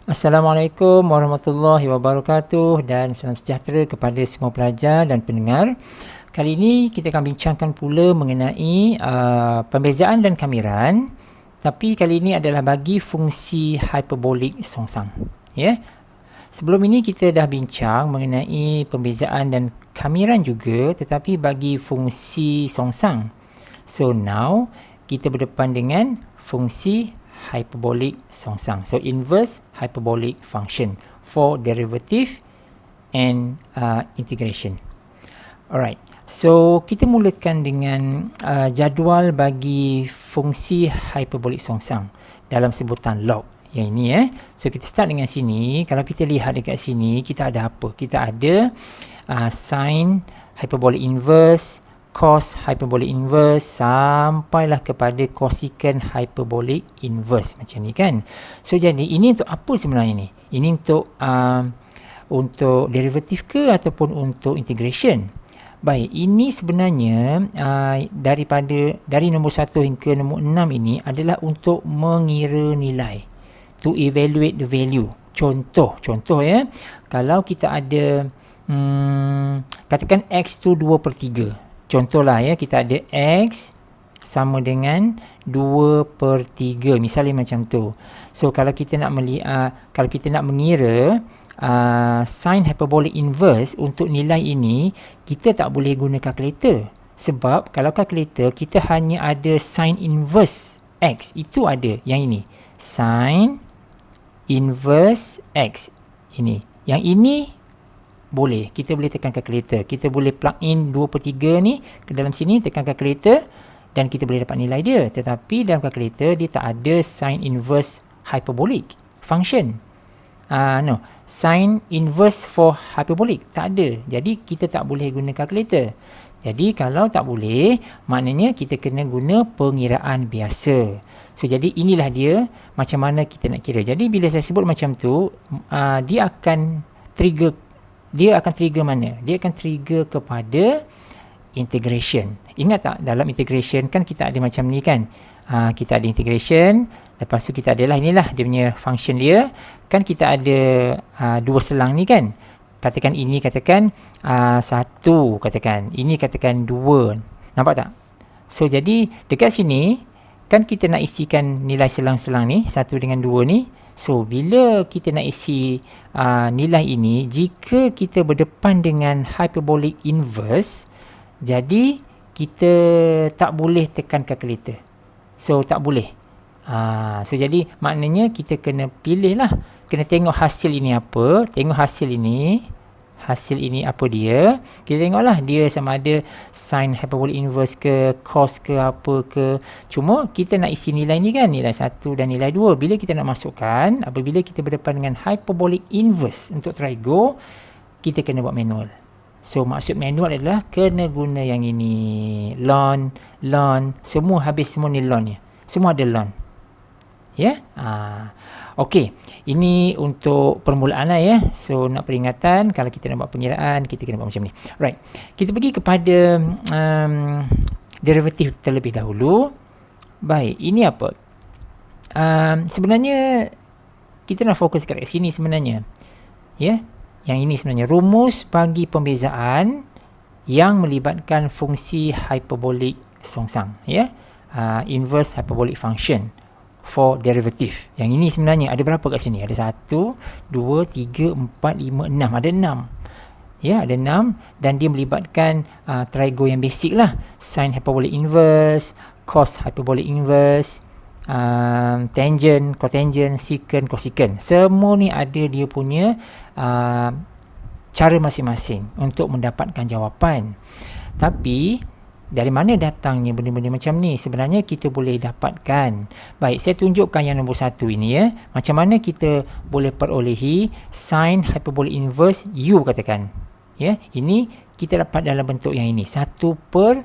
Assalamualaikum warahmatullahi wabarakatuh dan salam sejahtera kepada semua pelajar dan pendengar. Kali ini kita akan bincangkan pula mengenai pembezaan dan kamiran, tapi kali ini adalah bagi fungsi hyperbolik songsang. Ya. Sebelum ini kita dah bincang mengenai pembezaan dan kamiran juga, tetapi bagi fungsi songsang. So now kita berdepan dengan fungsi hyperbolic songsang. So inverse hyperbolic function for derivative and integration. Alright. So kita mulakan dengan jadual bagi fungsi hyperbolic songsang dalam sebutan log. Yang ini So kita start dengan sini. Kalau kita lihat dekat sini, kita ada apa? Kita ada sin hyperbolic inverse, cos hyperbolic inverse sampailah kepada cosecant hyperbolic inverse macam ni kan. So jadi ini untuk apa sebenarnya ni? Ini untuk derivatif ke ataupun untuk integration? Baik, ini sebenarnya dari nombor 1 hingga nombor 6 ini adalah untuk mengira nilai, to evaluate the value. Contoh kalau kita ada katakan x tu 2/3. Contohlah kita ada x sama dengan 2/3, misalnya macam tu. So kalau kita nak mengira sin hyperbolic inverse untuk nilai ini, kita tak boleh guna kalkulator. Sebab kalau kalkulator kita hanya ada sin inverse x, itu ada yang ini, sin inverse x ini. Yang ini boleh, kita boleh tekan kalkulator. Kita boleh plug in 2/3 ni ke dalam sini, tekan kalkulator dan kita boleh dapat nilai dia. Tetapi dalam kalkulator dia tak ada sin inverse hyperbolic function. Sin inverse for hyperbolic tak ada. Jadi kita tak boleh guna kalkulator. Jadi kalau tak boleh, maknanya kita kena guna pengiraan biasa. So jadi inilah dia macam mana kita nak kira. Jadi bila saya sebut macam tu, dia akan trigger mana? Dia akan trigger kepada integration. Ingat tak, dalam integration kan kita ada macam ni kan. Kita ada integration, lepas tu kita adalah inilah dia punya function dia. Kan kita ada dua selang ni kan. Katakan ini katakan 1, katakan ini katakan 2. Nampak tak? So jadi dekat sini kan kita nak isikan nilai selang-selang ni 1 dengan 2 ni. So, bila kita nak isi nilai ini, jika kita berdepan dengan hyperbolic inverse, jadi kita tak boleh tekan kalkulator. So, tak boleh. So, jadi maknanya kita kena pilih lah. Kena tengok hasil ini apa. Tengok hasil ini. Hasil ini apa dia. Kita tengoklah dia sama ada sin hyperbolic inverse ke, cos ke, apa ke. Cuma kita nak isi nilai ni kan, nilai 1 dan nilai 2. Bila kita nak masukkan, apabila kita berdepan dengan hyperbolic inverse untuk trigo, kita kena buat manual. So maksud manual adalah kena guna yang ini. Ln, semua habis semua ni ln nya. Semua ada ln. Okey, ini untuk permulaan lah So nak peringatan, kalau kita nak buat pengiraan, kita kena buat macam ni. Right, kita pergi kepada derivatif terlebih dahulu. Baik, ini apa? Sebenarnya kita nak fokus kat sini sebenarnya. Yang ini sebenarnya rumus bagi pembezaan yang melibatkan fungsi hyperbolic songsang. Inverse hyperbolic function for derivative. Yang ini sebenarnya ada berapa kat sini? Ada 1, 2, 3, 4, 5, 6. Ada 6. Ada 6 dan dia melibatkan trigo yang basic lah. Sin hyperbolic inverse, cos hyperbolic inverse, tangent, cotangent, secant, cosecant. Semua ni ada dia punya cara masing-masing untuk mendapatkan jawapan. Tapi dari mana datangnya benda-benda macam ni? Sebenarnya kita boleh dapatkan. Baik, saya tunjukkan yang nombor 1 ini Macam mana kita boleh perolehi sin hyperbolic inverse u katakan. Ini kita dapat dalam bentuk yang ini. 1 per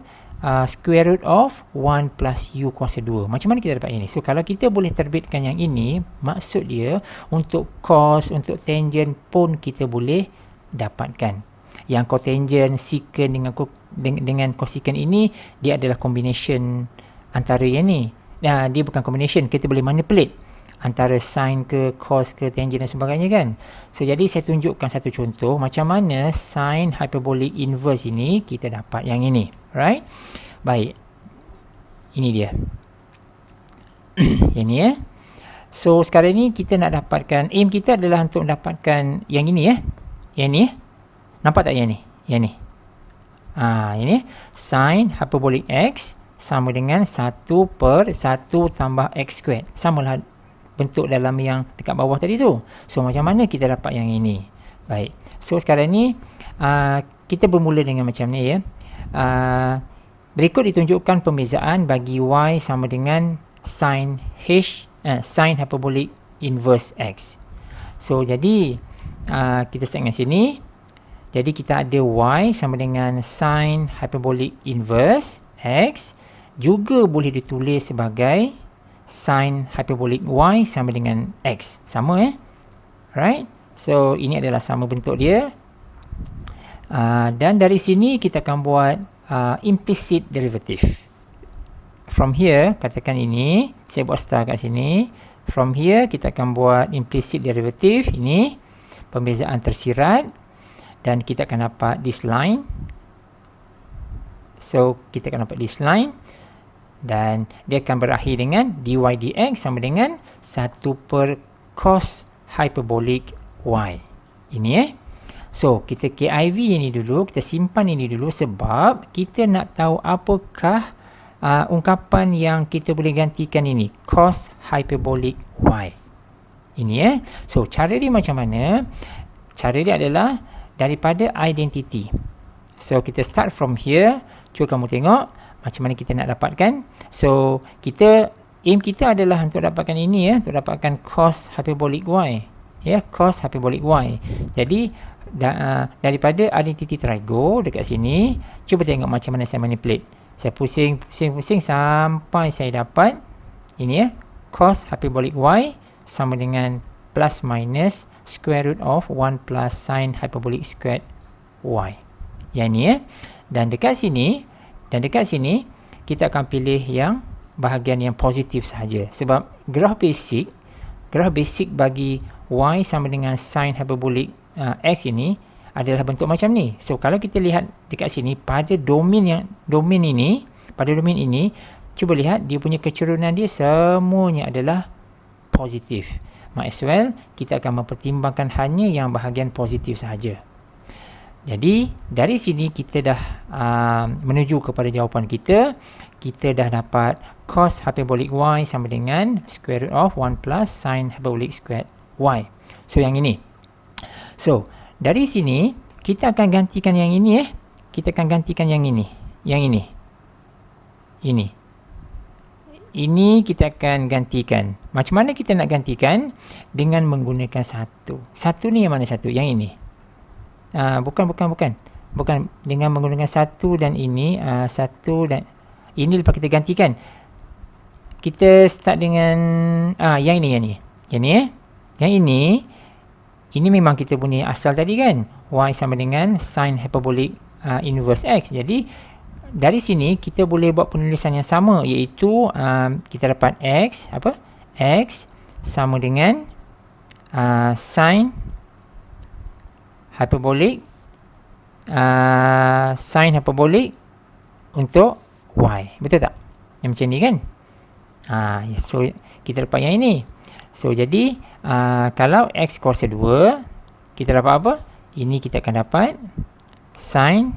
square root of 1 plus u kuasa 2. Macam mana kita dapat ini? So kalau kita boleh terbitkan yang ini, maksud dia untuk cos, untuk tangent pun kita boleh dapatkan. Yang cotangent, secant dengan cosecant ini, dia adalah combination antara yang ni. Dia bukan combination, kita boleh manipulate. antara sin ke, cos ke, tangent dan sebagainya kan. So jadi saya tunjukkan satu contoh macam mana sin hyperbolic inverse ini kita dapat yang ini. Right? Baik. Ini dia. Yang ni So sekarang ni kita nak dapatkan, aim kita adalah untuk dapatkan yang ini Yang ni nampak tak yang ni? Yang ni. Ini sin hyperbolic x sama dengan 1 per 1 tambah x squared. Samalah bentuk dalam yang dekat bawah tadi tu. So macam mana kita dapat yang ini? Baik. So sekarang ni kita bermula dengan macam ni berikut ditunjukkan pembezaan bagi y sama dengan sin sin hyperbolic inverse x. So jadi kita start dengan sini. Jadi kita ada y sama dengan sin hyperbolic inverse x, juga boleh ditulis sebagai sin hyperbolic y sama dengan x. Sama right? So ini adalah sama bentuk dia. Dan dari sini kita akan buat implicit derivative. From here, katakan ini, saya buat star kat sini. From here kita akan buat implicit derivative. Ini pembezaan tersirat. Dan kita akan dapat this line. So kita akan dapat this line. Dan dia akan berakhir dengan dy dx sama dengan 1 per cos hyperbolic y. Ini So kita KIV ini dulu, kita simpan ini dulu sebab kita nak tahu apakah ungkapan yang kita boleh gantikan ini, cos hyperbolic y. Ini So cara dia macam mana? Cara dia adalah daripada identity. So kita start from here. Cuba kamu tengok macam mana kita nak dapatkan. So kita aim kita adalah untuk dapatkan ini untuk dapatkan cos hyperbolic y. Cos hyperbolic y. Jadi daripada identity trigo dekat sini, cuba tengok macam mana saya manipulate. Saya pusing sampai saya dapat ini cos hyperbolic y sama dengan plus minus square root of 1 plus sin hyperbolic squared y. Yang ni dan dekat sini kita akan pilih yang bahagian yang positif sahaja sebab graf basic bagi y sama dengan sin hyperbolic x ini adalah bentuk macam ni. So kalau kita lihat dekat sini pada domain ini, cuba lihat dia punya kecenderungan dia semuanya adalah positif. Might as well kita akan mempertimbangkan hanya yang bahagian positif sahaja. Jadi dari sini kita dah menuju kepada jawapan kita. Kita dah dapat cos hyperbolic y sama dengan square root of 1 plus sin hyperbolic squared y. So yang ini. So dari sini kita akan gantikan yang ini Kita akan gantikan yang ini. Yang ini. Ini kita akan gantikan. Macam mana kita nak gantikan? Dengan menggunakan satu. Satu ni yang mana satu? Yang ini. Bukan. Dengan menggunakan satu dan ini. Satu dan ini lepas kita gantikan. Kita start dengan yang ini. Yang ini memang kita punya asal tadi kan. Y sama dengan sin hyperbolic inverse x. Jadi dari sini kita boleh buat penulisan yang sama, iaitu kita dapat x sama dengan sin hyperbolic untuk y. Betul tak? Yang macam ni kan? So kita dapat yang ini. So jadi kalau x kuasa 2, kita dapat apa? Ini kita akan dapat sin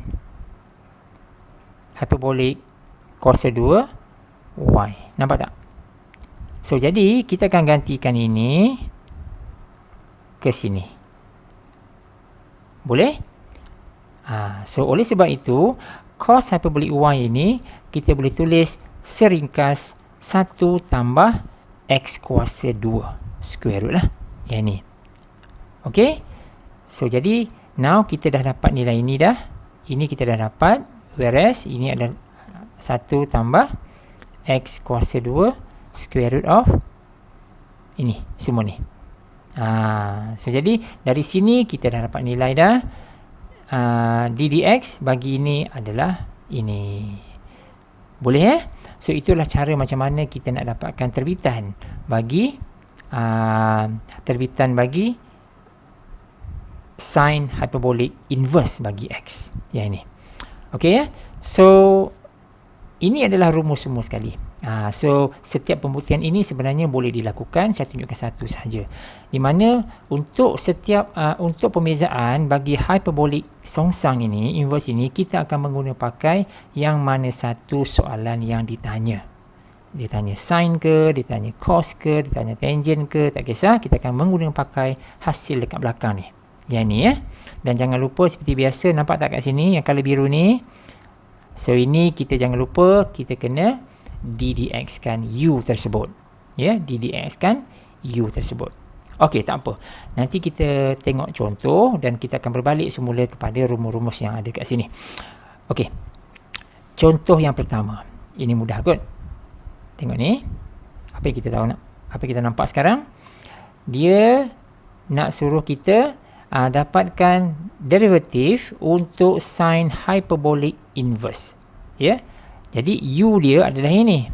hyperbolic kuasa 2 y. Nampak tak? So jadi kita akan gantikan ini ke sini. Boleh? So oleh sebab itu cos hyperbolic y ini kita boleh tulis seringkas 1 tambah x kuasa 2 square root lah. Yang ni. Okay? So jadi now kita dah dapat nilai ini dah. Ini kita dah dapat. Whereas ini adalah 1 tambah x kuasa 2 square root of ini semua ni. So jadi dari sini kita dah dapat nilai dah. ddx bagi ini adalah ini. Boleh So itulah cara macam mana kita nak dapatkan terbitan bagi terbitan bagi sin hyperbolic inverse bagi X. Yang ini. Okey ya. So, ini adalah rumus semua sekali. So, setiap pembuktian ini sebenarnya boleh dilakukan. Saya tunjukkan satu sahaja. Di mana untuk setiap untuk pembezaan bagi hyperbolic songsang ini, inverse ini, kita akan menggunakan pakai yang mana satu soalan yang ditanya. Dia tanya sin ke, dia tanya cos ke, dia tanya tangent ke, tak kisah. Kita akan menggunakan pakai hasil dekat belakang ni. Yang ni ya. Dan jangan lupa seperti biasa, nampak tak kat sini yang colour biru ni? So ini kita jangan lupa kita kena ddx kan u tersebut. Ya, ddx kan u tersebut. Okey, tak apa. Nanti kita tengok contoh dan kita akan berbalik semula kepada rumus-rumus yang ada kat sini. Okey. Contoh yang pertama. Ini mudah kot. Tengok ni. Apa yang kita tahu apa kita nampak sekarang? Dia nak suruh kita dapatkan derivatif untuk sin hyperbolic inverse. Ya. Jadi u dia adalah ini.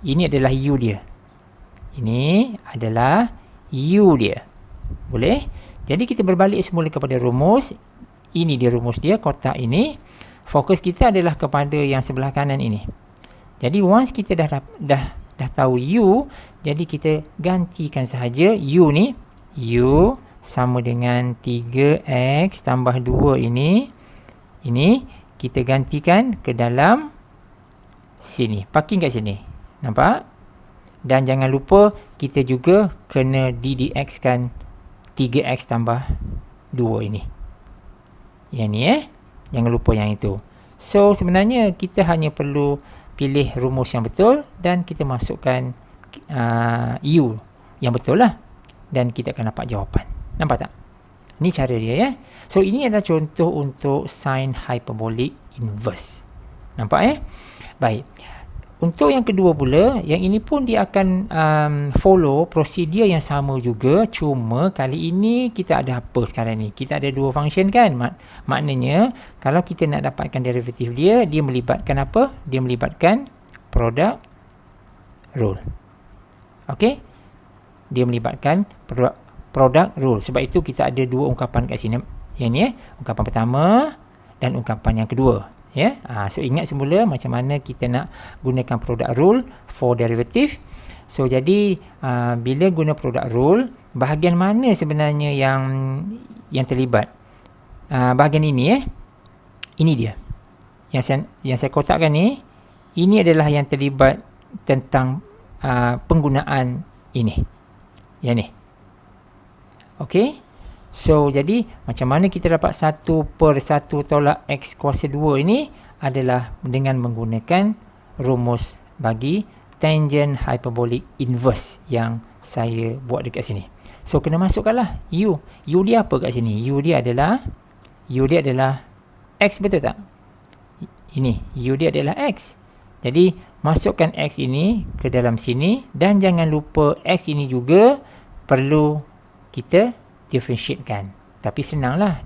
Ini adalah u dia. Ini adalah u dia. Boleh? Jadi kita berbalik semula kepada rumus. Ini dia rumus dia, kotak ini. Fokus kita adalah kepada yang sebelah kanan ini. Jadi once kita dah tahu u, jadi kita gantikan sahaja u ni. U sama dengan 3x tambah 2 ini. Ini kita gantikan ke dalam sini. Parking kat sini. Nampak? Dan jangan lupa kita juga kena ddx kan 3x tambah 2 ini. Yang ni jangan lupa yang itu. So sebenarnya kita hanya perlu pilih rumus yang betul dan kita masukkan u yang betul lah. Dan kita akan dapat jawapan. Nampak tak? Ini cara dia ya. So ini adalah contoh untuk sin hyperbolic inverse. Nampak Baik. Untuk yang kedua pula, yang ini pun dia akan follow prosedur yang sama juga. Cuma kali ini kita ada apa sekarang ni? Kita ada dua function kan? Maknanya kalau kita nak dapatkan derivatif dia, dia melibatkan apa? Dia melibatkan product rule. Okey? Dia melibatkan product rule. Sebab itu kita ada dua ungkapan kat sini. Yang ni ungkapan pertama dan ungkapan yang kedua. Ya, so ingat semula macam mana kita nak gunakan product rule for derivative. So jadi bila guna product rule, bahagian mana sebenarnya yang terlibat? Bahagian ini ini dia. Yang saya kotakkan ni, ini adalah yang terlibat tentang penggunaan ini. Yang ni. Okey. So, jadi macam mana kita dapat 1/1 tolak X kuasa 2 ini adalah dengan menggunakan rumus bagi tangent hyperbolic inverse yang saya buat dekat sini. So, kena masukkanlah U. U dia apa kat sini? U dia adalah X, betul tak? Ini, U dia adalah X. Jadi, masukkan X ini ke dalam sini dan jangan lupa X ini juga perlu kita differentiatekan. Tapi senanglah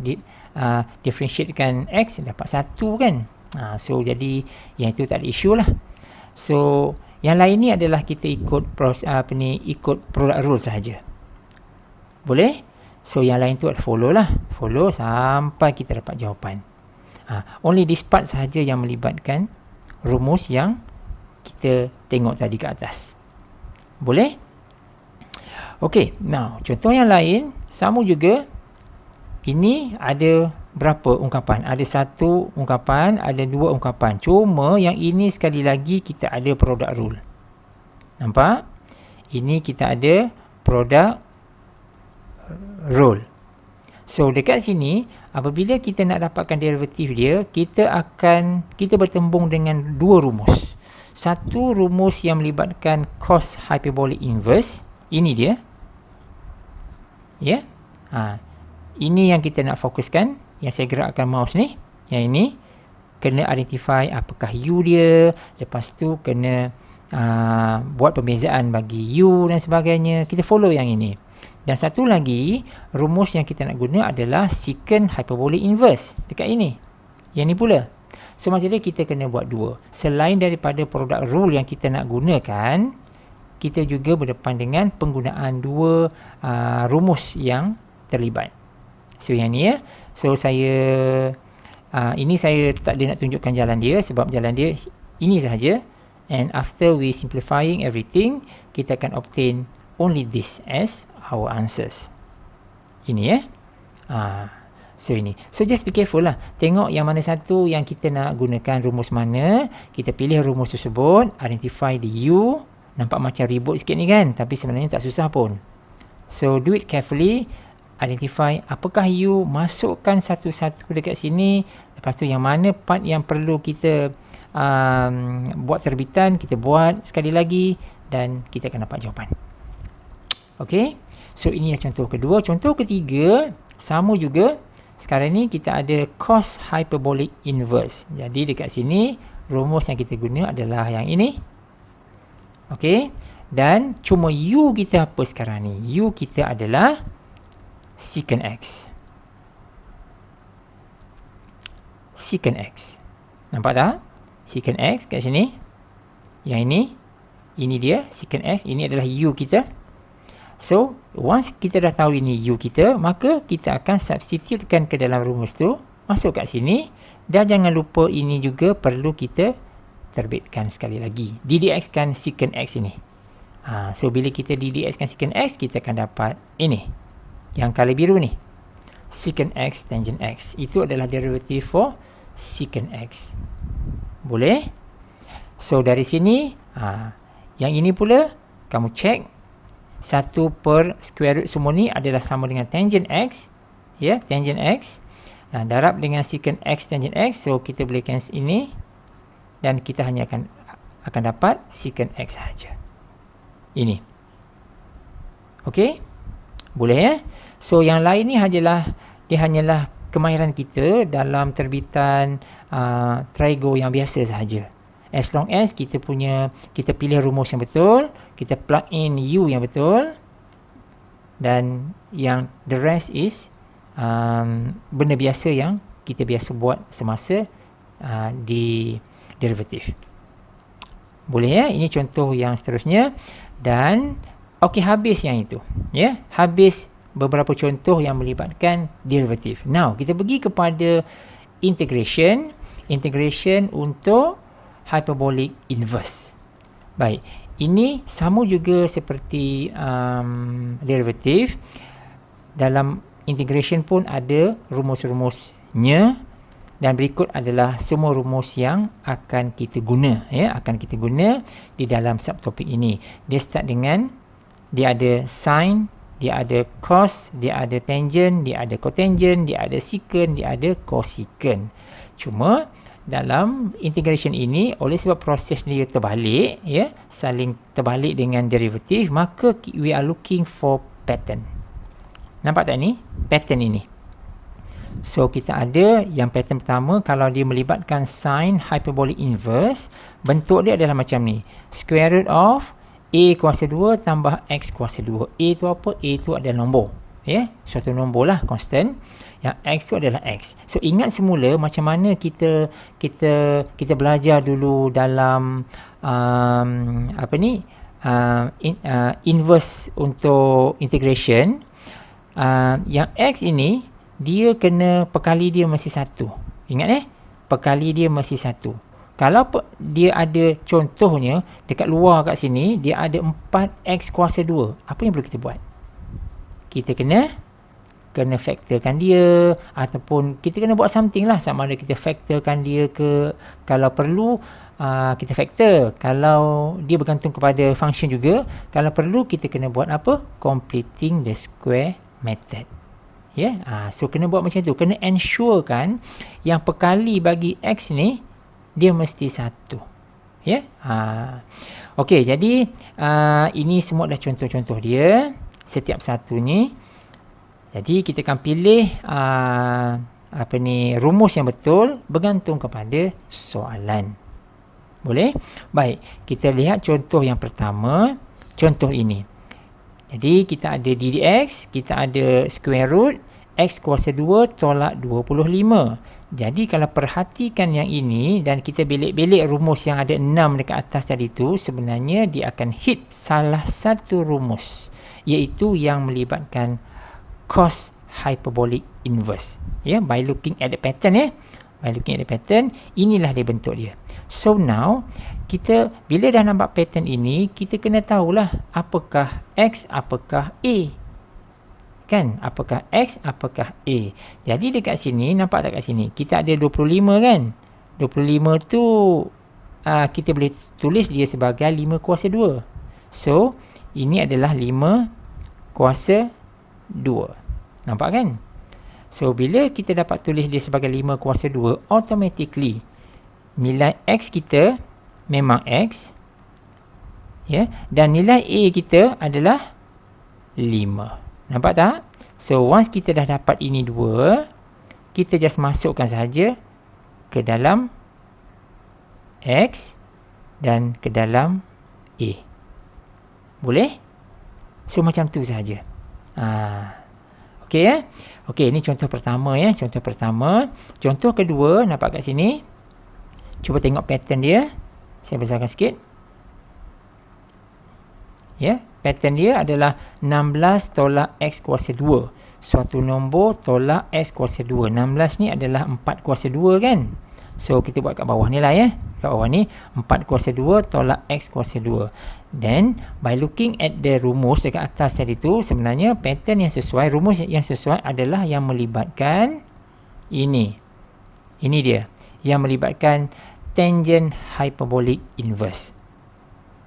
differentiatekan X dapat 1 kan. So jadi yang itu tak ada isu lah. So yang lain ni adalah kita ikut ikut product rule sahaja. Boleh? So yang lain tu follow lah. Follow sampai kita dapat jawapan. Only this part sahaja yang melibatkan rumus yang kita tengok tadi ke atas. Boleh? Okey, now contoh yang lain sama juga. Ini ada berapa ungkapan? Ada satu ungkapan, ada dua ungkapan. Cuma yang ini sekali lagi kita ada product rule. Nampak? Ini kita ada product rule. So dekat sini apabila kita nak dapatkan derivatif dia, kita bertembung dengan dua rumus. Satu rumus yang melibatkan cos hyperbolic inverse. Ini dia. Ya. Ini yang kita nak fokuskan. Yang saya gerakkan mouse ni. Yang ini. Kena identify apakah U dia. Lepas tu kena buat pembezaan bagi U dan sebagainya. Kita follow yang ini. Dan satu lagi, rumus yang kita nak guna adalah secant hyperbolic inverse. Dekat ini. Yang ni pula. So maksudnya kita kena buat dua. Selain daripada product rule yang kita nak gunakan, kita juga berdepan dengan penggunaan dua rumus yang terlibat. So yang ni ya. So saya ini saya tak ada nak tunjukkan jalan dia sebab jalan dia ini sahaja. And after we simplifying everything, kita akan obtain only this as our answers. Ini ya. So ini. So just be careful lah. Tengok yang mana satu yang kita nak gunakan rumus mana. Kita pilih rumus tersebut. Identify the U. Nampak macam ribut sikit ni kan. Tapi sebenarnya tak susah pun. So do it carefully. Identify apakah U. Masukkan satu-satu dekat sini. Lepas tu yang mana part yang perlu kita buat terbitan. Kita buat sekali lagi. Dan kita akan dapat jawapan. Okay. So inilah contoh kedua. Contoh ketiga. Sama juga. Sekarang ni kita ada cos hyperbolic inverse. Jadi dekat sini rumus yang kita guna adalah yang ini. Okey. Dan cuma U kita apa sekarang ni? U kita adalah secant x. Secant x. Nampak tak? Secant x kat sini. Yang ini dia secant x. Ini adalah U kita. So, once kita dah tahu ini U kita, maka kita akan substitutekan ke dalam rumus tu, masuk kat sini, dan jangan lupa ini juga perlu kita terbitkan sekali lagi. DDX kan secant x ini. So, bila kita DDX kan secant x, kita akan dapat ini. Yang color biru ni. Secant x tangent x. Itu adalah derivative for secant x. Boleh? So, dari sini, yang ini pula, kamu check. 1 per square root semua ni adalah sama dengan tangent x. Ya, tangent x. Darab dengan secant x tangent x. So, kita boleh cancel ini. Dan kita hanya akan dapat secant x sahaja. Ini. Okey? Boleh ya? So, yang lain ni dia hanyalah kemahiran kita dalam terbitan trigo yang biasa sahaja. As long as kita pilih rumus yang betul, kita plug in U yang betul, dan yang the rest is benda biasa yang kita biasa buat semasa di derivatif. Boleh ya? Ini contoh yang seterusnya. Dan okey, habis yang itu. Ya, habis beberapa contoh yang melibatkan derivatif. Now, kita pergi kepada integration. Integration untuk hyperbolic inverse. Baik, ini sama juga seperti derivatif. Dalam integration pun ada rumus-rumusnya, dan berikut adalah semua rumus yang akan kita guna, ya, akan kita guna di dalam subtopik ini. Dia start dengan dia ada sin, dia ada cos, dia ada tangent, dia ada cotangent, dia ada secant, dia ada cosecant. Cuma dalam integration ini, oleh sebab proses dia terbalik, ya, saling terbalik dengan derivatif, maka we are looking for pattern. Nampak tak ni? Pattern ini. So, kita ada yang pattern pertama, kalau dia melibatkan sin hyperbolic inverse, bentuk dia adalah macam ni. Square root of A kuasa 2 tambah X kuasa 2. A tu apa? A tu adalah nombor. Ya, suatu nombor lah, constant. Yang X tu adalah X. So, ingat semula macam mana kita belajar dulu dalam inverse untuk integration. Yang X ini, dia kena perkali dia mesti 1. Ingat perkali dia mesti 1. Kalau dia ada contohnya, dekat luar kat sini, dia ada 4X kuasa 2. Apa yang perlu kita buat? Kita kena faktorkan dia, ataupun kita kena buat something lah, sama ada kita faktorkan dia ke, kalau perlu kita faktor, kalau dia bergantung kepada function juga, kalau perlu kita kena buat apa? Completing the square method. Ya, so kena buat macam tu, kena ensure kan yang perkali bagi X ni dia mesti 1. Ya, okey, jadi ini semua dah contoh-contoh dia, setiap satu ni. Jadi kita akan pilih rumus yang betul bergantung kepada soalan. Boleh? Baik, kita lihat contoh yang pertama, contoh ini. Jadi kita ada ddx, kita ada square root X kuasa 2 tolak 25. Jadi kalau perhatikan yang ini dan kita belik-belik rumus yang ada 6 dekat atas tadi tu, sebenarnya dia akan hit salah satu rumus, iaitu yang melibatkan cos hyperbolic inverse. Ya, by looking at the pattern ya. By looking at the pattern, inilah dia bentuk dia. So now, kita bila dah nampak pattern ini, kita kena tahulah apakah X, apakah A. Kan? Apakah X, apakah A. Jadi dekat sini, nampak tak kat sini? Kita ada 25 kan? 25 tu kita boleh tulis dia sebagai 5 kuasa 2. So, ini adalah 5 kuasa 2. Nampak kan? So, bila kita dapat tulis dia sebagai 5 kuasa 2, automatically nilai X kita memang X. Ya, dan nilai A kita adalah 5. Nampak tak? So, once kita dah dapat ini 2, kita just masukkan saja ke dalam X dan ke dalam A. Boleh? So, macam tu saja. Okey ya? Okey, ini contoh pertama ya. Contoh pertama. Contoh kedua, nampak kat sini. Cuba tengok pattern dia. Saya besarkan sikit. Ya, pattern dia adalah 16 tolak X kuasa 2. Suatu nombor tolak X kuasa 2. 16 ni adalah 4 kuasa 2 kan? So, kita buat kat bawah ni lah ya. Kat bawah ni, 4 kuasa 2 tolak X kuasa 2. Then, by looking at the rumus dekat atas tadi tu, sebenarnya pattern yang sesuai, rumus yang sesuai adalah yang melibatkan ini. Ini dia. Yang melibatkan tangent hyperbolic inverse.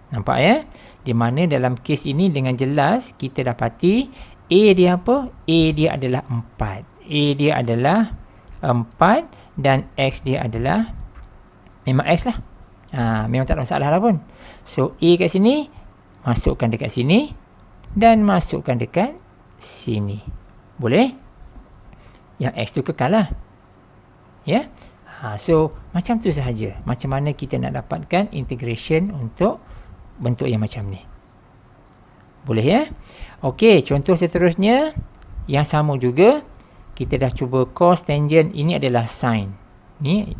Nampak ya? Di mana dalam kes ini dengan jelas kita dapati A dia apa? A dia adalah 4. A dia adalah 4 dan X dia adalah memang X lah. Memang tak ada masalah lah pun. So, A kat sini, masukkan dekat sini dan masukkan dekat sini. Boleh? Yang X tu kekal lah. Ya? So, macam tu sahaja. Macam mana kita nak dapatkan integration untuk bentuk yang macam ni. Boleh ya? Okey, contoh seterusnya yang sama juga. Kita dah cuba cos, tangent. Ini adalah sin. Ni,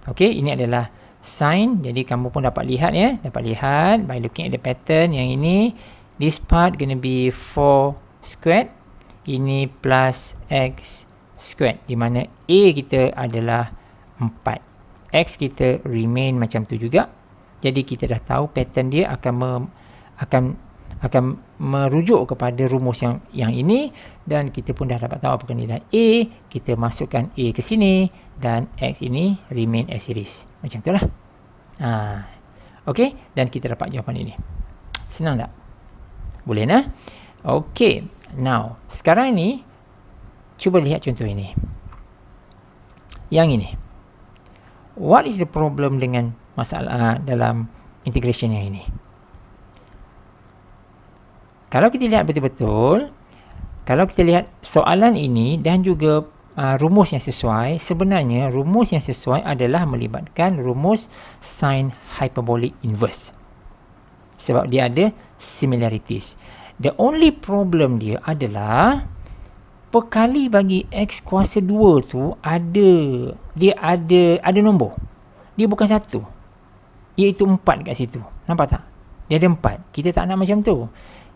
okey, ini adalah sin. Jadi kamu pun dapat lihat ya. Dapat lihat by looking at the pattern yang ini. This part gonna be 4 squared. Ini plus x squared. Di mana A kita adalah 4. X kita remain macam tu juga. Jadi kita dah tahu pattern dia akan merujuk kepada rumus yang ini, dan kita pun dah dapat tahu apakah nilai A. Kita masukkan A ke sini dan X ini remain as it is. Macam itulah. Okey, dan kita dapat jawapan ini. Senang tak? Boleh nah? Okey. Now, sekarang ini cuba lihat contoh ini. Yang ini. What is the problem dengan masalah dalam integration yang ini? Kalau kita lihat betul-betul, kalau kita lihat soalan ini dan juga rumus yang sesuai, sebenarnya rumus yang sesuai adalah melibatkan rumus sin hyperbolic inverse. Sebab dia ada similarities. The only problem dia adalah perkali bagi X kuasa 2 tu dia ada nombor. Dia bukan 1. Iaitu 4 kat situ. Nampak tak? Dia ada 4. Kita tak nak macam tu.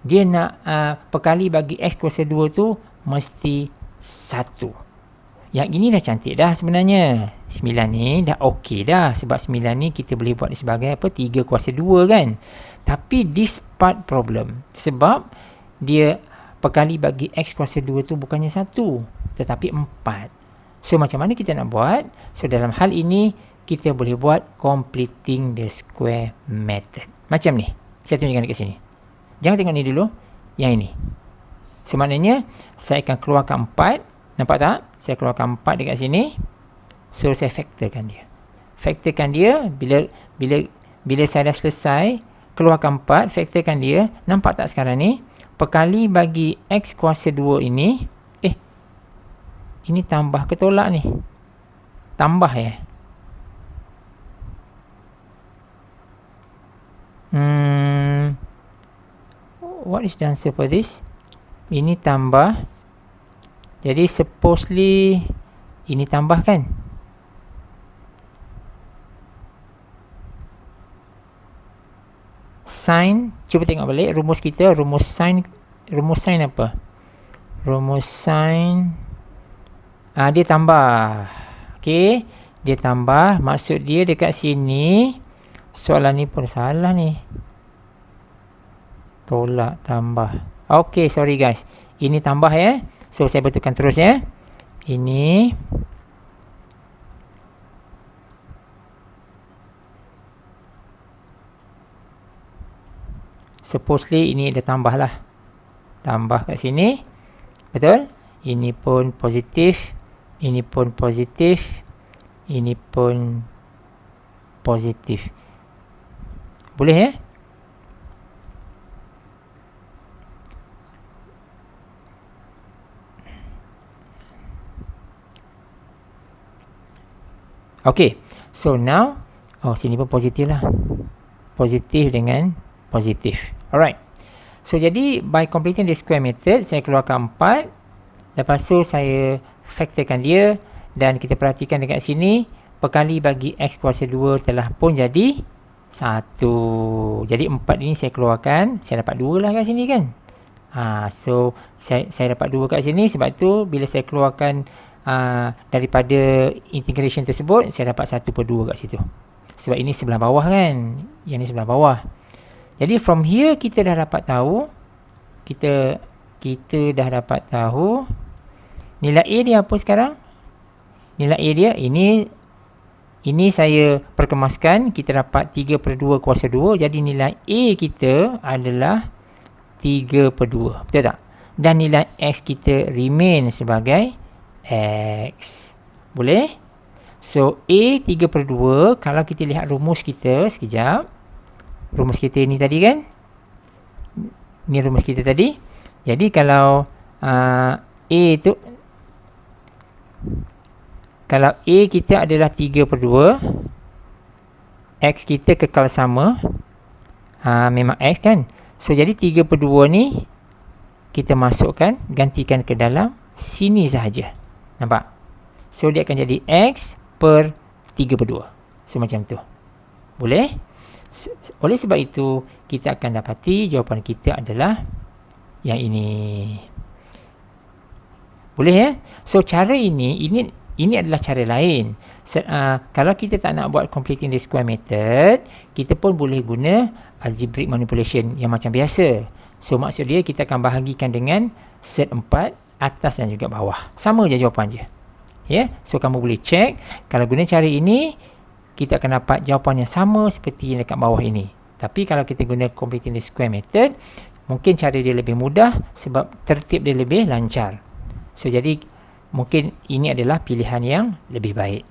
Dia nak perkali bagi X kuasa 2 tu mesti 1. Yang ini dah cantik dah sebenarnya. 9 ni dah okey dah. Sebab 9 ni kita boleh buat sebagai apa? 3 kuasa 2 kan. Tapi this part problem. Sebab dia perkali bagi X kuasa 2 tu bukannya 1. Tetapi 4. So macam mana kita nak buat? So dalam hal ini, kita boleh buat completing the square method. Macam ni. Saya tunjukkan dekat sini. Jangan tengok ni dulu. Yang ini. So maknanya, saya akan keluarkan 4. Nampak tak? Saya keluarkan 4 dekat sini. So saya factorkan dia. Factorkan dia. Bila saya dah selesai, keluarkan 4, factorkan dia. Nampak tak sekarang ni? Perkali bagi X kuasa 2 ini. Ini tambah ke tolak ni? Tambah ya? What is the answer for this? Ini tambah. Jadi supposedly ini tambah kan? Sin, cuba tengok balik rumus kita. Rumus sin apa? Rumus sin dia tambah. Okey, dia tambah. Maksud dia dekat sini, soalan ni pun salah ni. Tolak tambah. Okey, sorry guys. Ini tambah ya. So saya betulkan terus ya. Ini supposedly ini ada tambah lah. Tambah kat sini. Betul? Ini pun positif. Ini pun positif. Ini pun positif. Boleh ya? Okay. So now, sini pun positif lah. Positif dengan positif. Alright. So jadi by completing the square method, saya keluarkan 4. Lepas tu saya faktorkan dia, dan kita perhatikan dekat sini, perkali bagi x kuasa 2 telah pun jadi 1. Jadi 4 ini saya keluarkan, saya dapat 2 lah kat sini kan. So saya dapat 2 kat sini, sebab tu bila saya keluarkan daripada integration tersebut, saya dapat 1/2 kat situ. Sebab ini sebelah bawah kan, yang ni sebelah bawah. Jadi from here kita dah dapat tahu, kita dah dapat tahu nilai A dia apa sekarang? Nilai A dia ini saya perkemaskan, kita dapat 3/2 kuasa 2. Jadi nilai A kita adalah 3/2. Betul tak? Dan nilai X kita remain sebagai X. Boleh? So A 3/2, kalau kita lihat rumus kita sekejap. Rumus kita ni tadi kan? Ni rumus kita tadi. Jadi kalau A tu, kalau A kita adalah 3/2, X kita kekal sama, memang X kan. So jadi 3/2 ni kita masukkan, gantikan ke dalam sini sahaja. Nampak? So dia akan jadi X per 3/2. So macam tu. Boleh? Oleh sebab itu, kita akan dapati jawapan kita adalah yang ini. Boleh ya? So cara ini adalah cara lain. Kalau kita tak nak buat completing the square method, kita pun boleh guna algebraic manipulation yang macam biasa. So maksud dia kita akan bahagikan dengan set 4, atas dan juga bawah. Sama je jawapan dia. Ya? So kamu boleh check, kalau guna cara ini, kita akan dapat jawapan yang sama seperti yang dekat bawah ini. Tapi kalau kita guna completing the square method, mungkin cara dia lebih mudah sebab tertib dia lebih lancar. So jadi mungkin ini adalah pilihan yang lebih baik.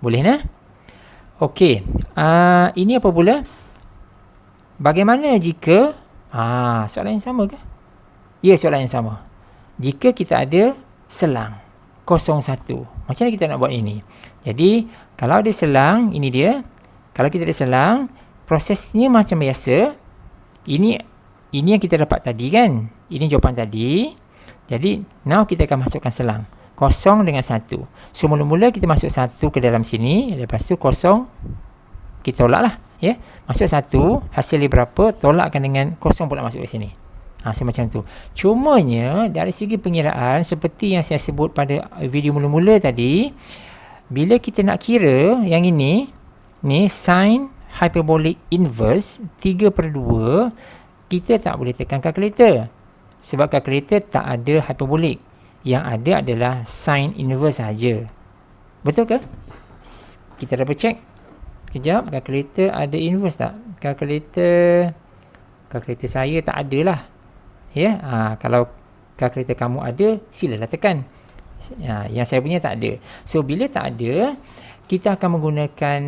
Boleh nah? Okey. Ini apa pula? Bagaimana jika soalan yang sama ke? Ya, soalan yang sama. Jika kita ada selang 01. Macam mana kita nak buat ini? Jadi kalau ada selang, ini dia. Kalau kita ada selang, prosesnya macam biasa. Ini yang kita dapat tadi kan. Ini jawapan tadi. Jadi now kita akan masukkan selang 0 dengan 1. So mula-mula kita masuk 1 ke dalam sini. Lepas tu 0 kita tolak lah ya. Masuk 1, hasil dia berapa, tolakkan dengan 0 pula masuk ke sini. So macam tu. Cumanya dari segi pengiraan, seperti yang saya sebut pada video mula-mula tadi, bila kita nak kira yang ini, ni sin hyperbolic inverse 3/2, kita tak boleh tekan kalkulator. Sebab kalkulator tak ada hyperbolic. Yang ada adalah sin inverse saja. Betul ke? Kita double check. Kejap, kalkulator ada inverse tak? Kalkulator saya tak ada lah. Ya, kalau kalkulator kamu ada, silalah tekan. Yang saya punya tak ada. So bila tak ada, kita akan menggunakan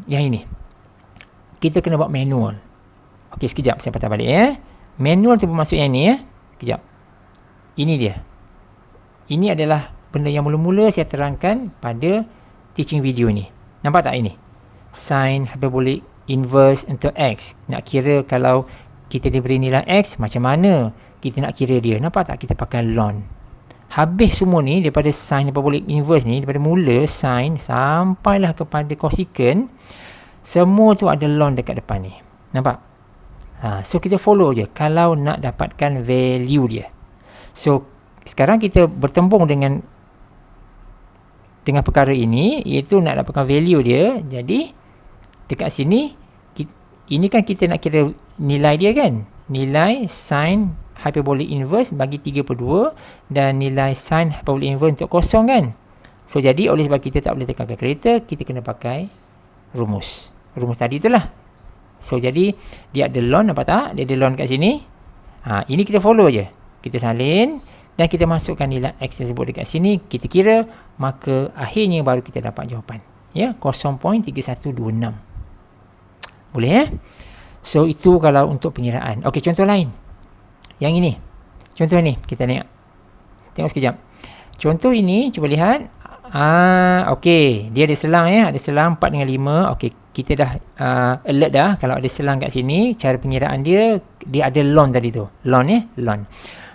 yang ini. Kita kena buat manual. Okey, sekejap saya patah balik ya. Manual tu bermaksud yang ni ya. Sekejap. Ini dia. Ini adalah benda yang mula-mula saya terangkan pada teaching video ni. Nampak tak ini? Sin hyperbolic inverse untuk X. Nak kira kalau kita diberi nilai X, macam mana kita nak kira dia? Nampak tak kita pakai ln? Habis semua ni daripada sine hyperbolic inverse ni, daripada mula sine sampailah kepada cosecant, semua tu ada ln dekat depan ni. Nampak? So kita follow je kalau nak dapatkan value dia. So sekarang kita bertembung dengan perkara ini, iaitu nak dapatkan value dia. Jadi dekat sini ini kan kita nak kira nilai dia kan, nilai sine hyperbolic inverse bagi 3/2 dan nilai sine hyperbolic inverse untuk kosong kan. So jadi oleh sebab kita tak boleh tekan kalkulator, kita kena pakai rumus tadi itulah. So jadi dia ada ln, nampak tak? Dia ada ln kat sini. Ini kita follow je, kita salin dan kita masukkan nilai x tersebut dekat sini, kita kira, maka akhirnya baru kita dapat jawapan, ya, 0.3126. Boleh ya? So itu kalau untuk pengiraan. Okey, contoh lain. Yang ini. Contoh ni kita tengok sekejap. Contoh ini cuba lihat. Okey, dia ada selang ya, ada selang 4 dengan 5. Okey, kita dah alert dah kalau ada selang kat sini. Cara pengiraan dia ada ln tadi tu. Ln ya, ln.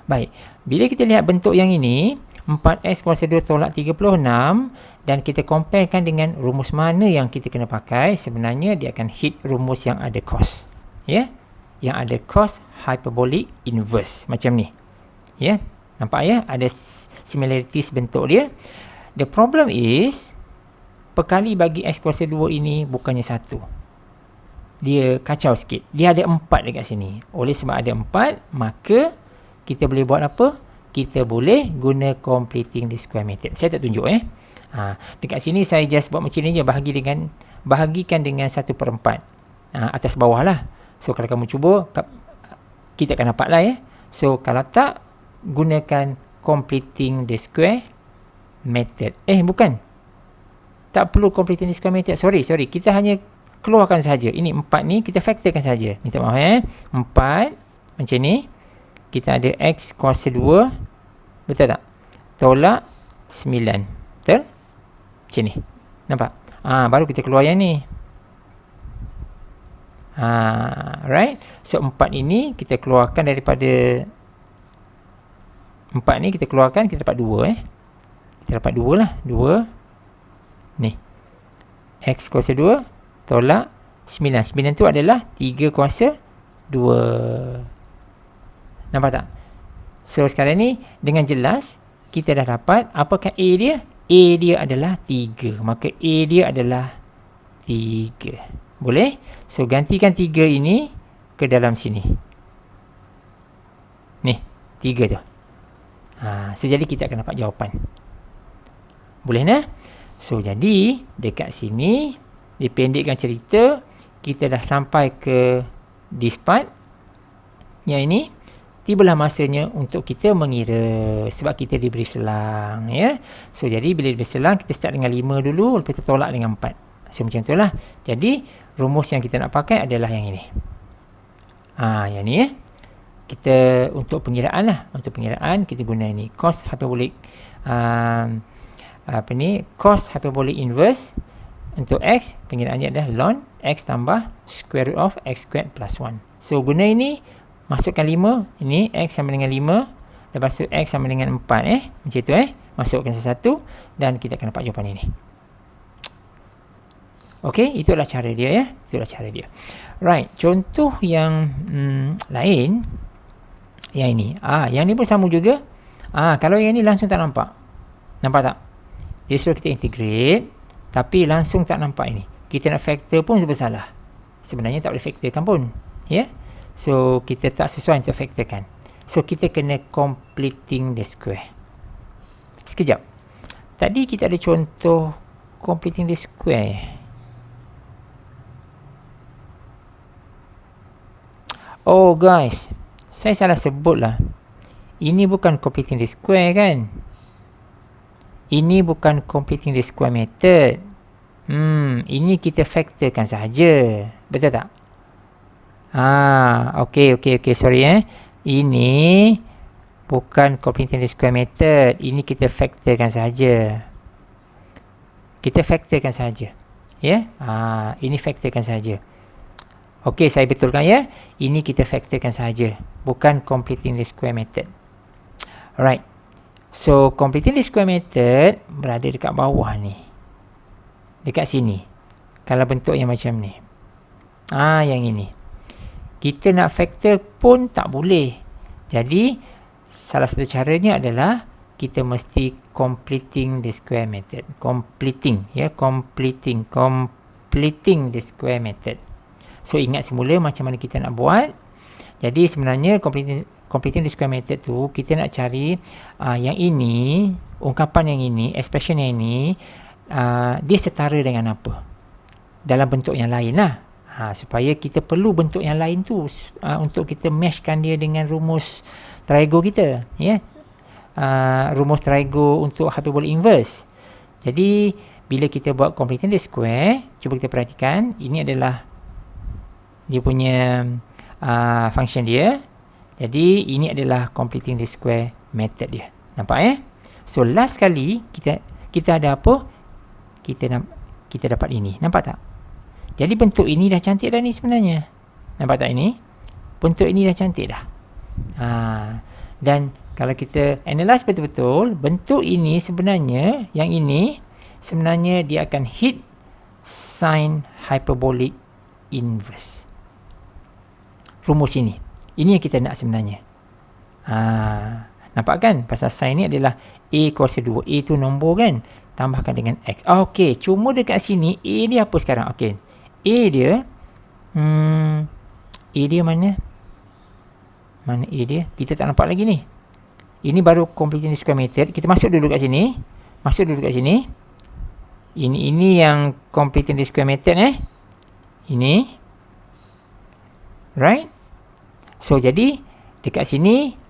Baik. Bila kita lihat bentuk yang ini, 4x kuasa 2 tolak 36, dan kita comparekan dengan rumus mana yang kita kena pakai, sebenarnya dia akan hit rumus yang ada cos. Ya? Yang ada cos hyperbolic inverse macam ni. Ya, nampak ya, ada similarities bentuk dia. The problem is perkali bagi x kuasa 2 ini bukannya 1. Dia kacau sikit. Dia ada 4 dekat sini. Oleh sebab ada 4, maka kita boleh buat apa? Kita boleh guna completing the square method. Saya tak tunjuk dekat sini saya just buat macam ni je, bahagikan dengan 1/4. Atas bawah lah. So kalau kamu cuba, kita akan dapat lah ya. So kalau tak, gunakan completing the square method. Bukan. Tak perlu completing the square method. Sorry. Kita hanya keluarkan saja. Ini 4 ni kita factorkan saja. Minta maaf 4 macam ni. Kita ada x kuasa 2. Betul tak? Tolak 9. Betul? Macam ni. Nampak? Baru kita keluar yang ni. Right? So 4 ini kita keluarkan daripada 4 ni kita keluarkan, kita dapat 2 Kita dapat 2 lah. 2 ni. X kuasa 2 tolak 9. 9 tu adalah 3 kuasa 2. Nampak tak? So sekarang ni dengan jelas kita dah dapat apakah A dia? A dia adalah 3. Maka A dia adalah 3. Boleh? So gantikan 3 ini ke dalam sini. Ni, 3 tu. So jadi kita akan dapat jawapan. Boleh nah? So jadi dekat sini dipendekkan cerita, kita dah sampai ke this part. Yang ini tibalah masanya untuk kita mengira, sebab kita diberi selang ya. So jadi bila diberi selang, kita start dengan 5 dulu, lepas tu tolak dengan 4. So macam itulah. Jadi rumus yang kita nak pakai adalah yang ini. Yang ni kita untuk pengiraan lah. Untuk pengiraan kita guna ni cos hyperbolic cos hyperbolic inverse untuk x. Pengiraannya adalah ln x tambah square root of x squared plus 1. So guna ini, masukkan 5. Ini x sama dengan 5. Lepas tu x sama dengan 4 macam tu masukkan satu dan kita akan dapat jawapan ini. Okey, itulah cara dia ya. Itulah cara dia. Right, contoh yang lain yang ini. Yang ni pun sama juga. Kalau yang ni langsung tak nampak. Nampak tak? Dia suruh kita integrate tapi langsung tak nampak ini. Kita nak factor pun bersalah. Sebenarnya tak boleh factorkan pun, ya. So kita tak sesuai untuk factorkan. So kita kena completing the square. Sekejap. Tadi kita ada contoh completing the square. Oh guys, saya salah sebut lah. Ini bukan completing the square kan? Ini bukan completing the square method. Ini kita factorkan saja. Betul tak? Okay, sorry Ini bukan completing the square method. Ini kita factorkan saja. Kita factorkan saja. Ya? Ini factorkan saja. Okey, saya betulkan ya. Ini kita factorkan saja, bukan completing the square method. Alright. So, completing the square method berada dekat bawah ni. Dekat sini. Kalau bentuk yang macam ni. Yang ini. Kita nak factor pun tak boleh. Jadi, salah satu caranya adalah kita mesti completing the square method. Completing the square method. So, ingat semula macam mana kita nak buat. Jadi, sebenarnya completing the square method tu, kita nak cari yang ini, ungkapan yang ini, expression yang ini, dia setara dengan apa? Dalam bentuk yang lain lah. Supaya kita perlu bentuk yang lain tu untuk kita meshkan dia dengan rumus trigo kita. Rumus trigo untuk hyperbolic inverse. Jadi, bila kita buat completing the square, cuba kita perhatikan, ini adalah dia punya function dia. Jadi, ini adalah completing the square method dia. Nampak So, last kali kita ada apa? Kita dapat ini. Nampak tak? Jadi, bentuk ini dah cantik dah ni sebenarnya. Nampak tak ini? Bentuk ini dah cantik dah. Dan kalau kita analyse betul-betul, bentuk ini sebenarnya, yang ini, sebenarnya dia akan hit sin hyperbolic inverse. Rumus ini. Ini yang kita nak sebenarnya. Nampak kan? Pasal sin ni adalah A kuasa 2. A tu nombor kan? Tambahkan dengan X. Okey. Cuma dekat sini, A dia apa sekarang? Okey. A dia, A dia mana? Mana A dia? Kita tak nampak lagi ni. Ini baru completing the square method. Kita masuk dulu kat sini. Ini yang completing the square method Ini. Right? So, jadi dekat sini,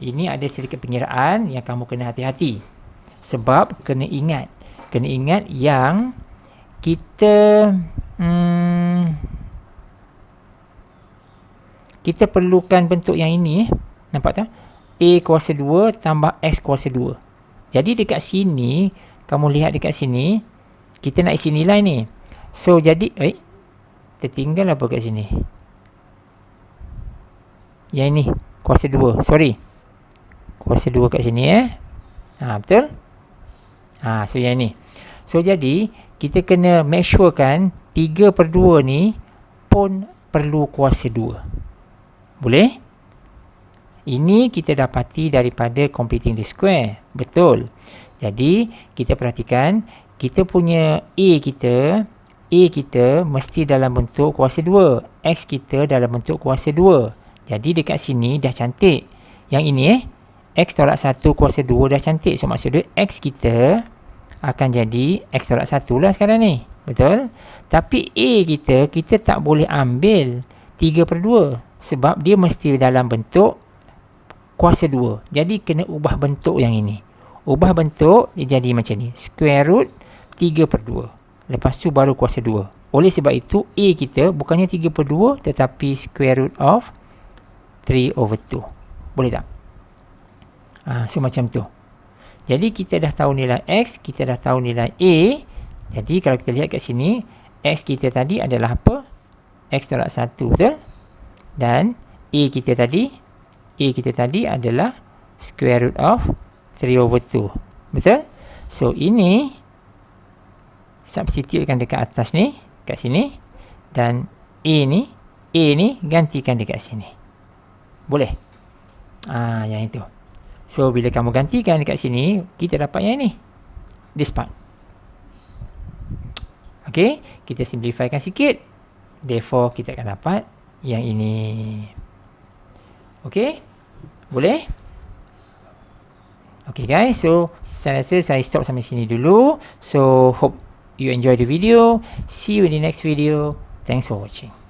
ini ada sedikit pengiraan yang kamu kena hati-hati. Sebab kena ingat yang kita kita perlukan bentuk yang ini. Nampak tak? A kuasa 2 tambah X kuasa 2. Jadi dekat sini, kamu lihat dekat sini, kita nak isi nilai ni. So, jadi, tertinggal apa kat sini? Yang ini, kuasa 2. Sorry. Kuasa 2 kat sini betul? So, yang ini. So, jadi, kita kena make sure kan 3/2 ni pun perlu kuasa 2. Boleh? Ini kita dapati daripada completing the square. Betul. Jadi, kita perhatikan, kita punya A kita mesti dalam bentuk kuasa 2. X kita dalam bentuk kuasa 2. Jadi, dekat sini dah cantik. Yang ini X tolak 1 kuasa 2 dah cantik. So, maksudnya X kita akan jadi X tolak 1 lah sekarang ni. Betul? Tapi A kita tak boleh ambil 3/2. Sebab dia mesti dalam bentuk kuasa 2. Jadi, kena ubah bentuk yang ini. Ubah bentuk, dia jadi macam ni. Square root 3/2. Lepas tu baru kuasa 2. Oleh sebab itu, A kita bukannya 3/2, tetapi square root of 3/2. Boleh tak? So, macam tu. Jadi, kita dah tahu nilai X, kita dah tahu nilai A. Jadi, kalau kita lihat kat sini, X kita tadi adalah apa? X tolak 1, betul? Dan A kita tadi adalah square root of 3/2. Betul? So, ini substitutekan dekat atas ni, kat sini. Dan A ni gantikan dekat sini. Boleh? Yang itu. So, bila kamu gantikan dekat sini, kita dapat yang ni. This part. Okay? Kita simplifykan sikit. Therefore, kita akan dapat yang ini. Okay? Boleh? Okay guys, so saya rasa saya stop sampai sini dulu. So, hope you enjoy the video. See you in the next video. Thanks for watching.